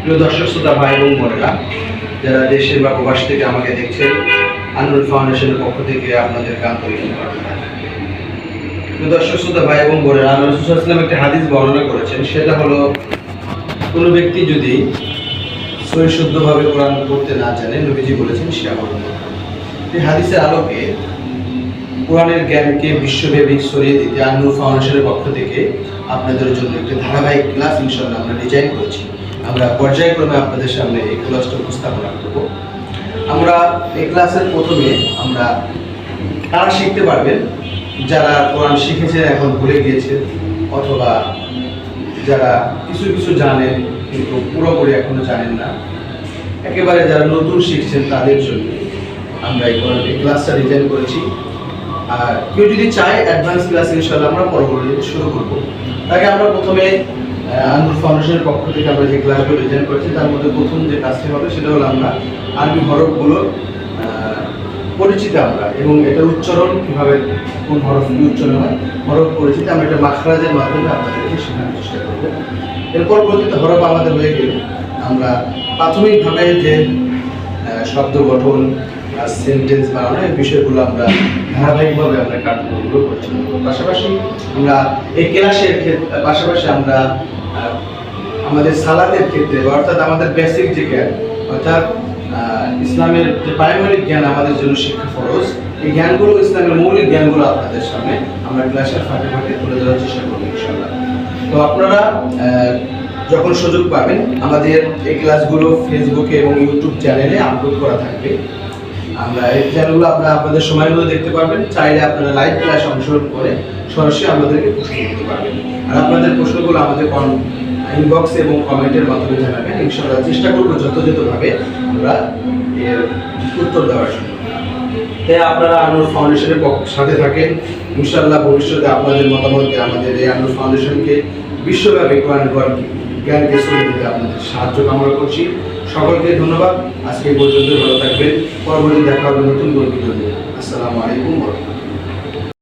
প্রিয় দর্শক শ্রোতা ভাই এবং বোনেরা, যারা দেশের বা প্রবাস থেকে আমাকে দেখছেন, আনরুল ফাউন্ডেশনের পক্ষ থেকে আপনাদেরকে আন্তরিক শুভেচ্ছা। প্রিয় দর্শক শ্রোতা ভাই এবং বোনেরা, আল্লাহ রাসূল সাল্লাল্লাহু আলাইহি ওয়াসাল্লাম একটি হাদিস বর্ণনা করেছেন। সেটা হলো, কোনো ব্যক্তি যদি শুদ্ধভাবে কোরআন পড়তে না জানে, নবীজি বলেছেন সে আমল করবে। এই হাদিসের আলোকে কোরআনের জ্ঞানকে বিশ্বব্যাপী ছড়িয়ে দিতে আনরুল ফাউন্ডেশনের পক্ষ থেকে আপনাদের জন্য একটি ধারাবাহিক ক্লাস ইনশাআল্লাহ আমরা ডিজাইন করেছি। আমরা পর্যায়ক্রমে আপনাদের সামনে এই ক্লাসটা উপস্থাপনা করব। আমরা এই ক্লাসের প্রথমে আমরা কারা শিখতে পারবেন, যারা কোরআন শিখেছেন এখন ভুলে গিয়েছেন, অথবা যারা কিছু কিছু জানেন কিন্তু পুরোপুরি এখনো জানেন না, একেবারে যারা নতুন শিখছেন তাদের জন্য আমরা এই ক্লাসটা ডিজাইন করেছি। আর কেউ যদি চায় অ্যাডভান্স ক্লাস ইনশাআল্লাহ আমরা পরবর্তীতে শুরু করব। তাকে আমরা প্রথমে আনরুল ফাউন্ডেশনের পক্ষ থেকে আমরা যে ক্লাসগুলো ডিজাইন করেছি তার মধ্যে প্রথম যে কাজটি হবে সেটা হলো আমরা আরবি হরফগুলোর পরিচিতি আমরা, এবং এটার উচ্চারণ কীভাবে, কোন হরফ উচ্চারণ হয়, হরফ পরিচিতি আমরা এটা মাখরাজের মাধ্যমে আপনাদেরকে শেখানোর চেষ্টা করব। এরপর প্রতিটি হরফ আমাদের হয়ে গেলে আমরা প্রাথমিকভাবে যে শব্দ গঠন, সেন্টেন্স বানানো, এই বিষয়গুলো আমরা ধারাবাহিকভাবে আমরা কার্যক্রমগুলো করছি। পাশাপাশি আমরা এই ক্লাসের পাশাপাশি আমরা আমাদের সালাতের ক্ষেত্রে, অর্থাৎ আমাদের বেসিক যে জ্ঞান, অর্থাৎ ইসলামের যে প্রাইমারি জ্ঞান আমাদের জন্য শিক্ষা ফরজ, এই জ্ঞানগুলো, ইসলামের মৌলিক জ্ঞানগুলো আপনাদের সামনে আমরা ক্লাসের ফাঁকে ফাঁকে তুলে ধরার চেষ্টা করবো ইনশাআল্লাহ। তো আপনারা যখন সুযোগ পাবেন, আমাদের এই ক্লাসগুলো ফেসবুকে এবং ইউটিউব চ্যানেলে আপলোড করা থাকবে। আমরা এই চ্যানেলগুলো আপনাদের সময় মতো দেখতে পারবেন। চাইলে আপনারা লাইভ ক্লাস অংশগ্রহণ করে সরাসরি আমাদেরকে প্রশ্ন করতে পারবেন। আর আপনাদের প্রশ্নগুলো আমাদের ইনবক্সে এবং কমেন্টের মাধ্যমে জানাবেন। ইনশাআল্লাহ চেষ্টা করবো যথাযথভাবে আমরা এর উত্তর দেওয়ার জন্য। তাই আপনারা আনরুল ফাউন্ডেশনের সাথে থাকেন। ইনশাআল্লাহ ভবিষ্যতে আপনাদের মতামত দিয়ে আমাদের এই আনরুল ফাউন্ডেশনকে বিশ্বব্যাপী কোরআন জ্ঞানকে ছড়িয়ে দিতে আপনাদের সাহায্য কামনা করছি। সকলকে ধন্যবাদ। আজকে এই পর্যন্ত ভালো থাকবেন। পরবর্তী দেখা হবে নতুন কোনো ভিডিও নিয়ে। আসসালামু আলাইকুম ওয়া রাহমাতুল্লাহ।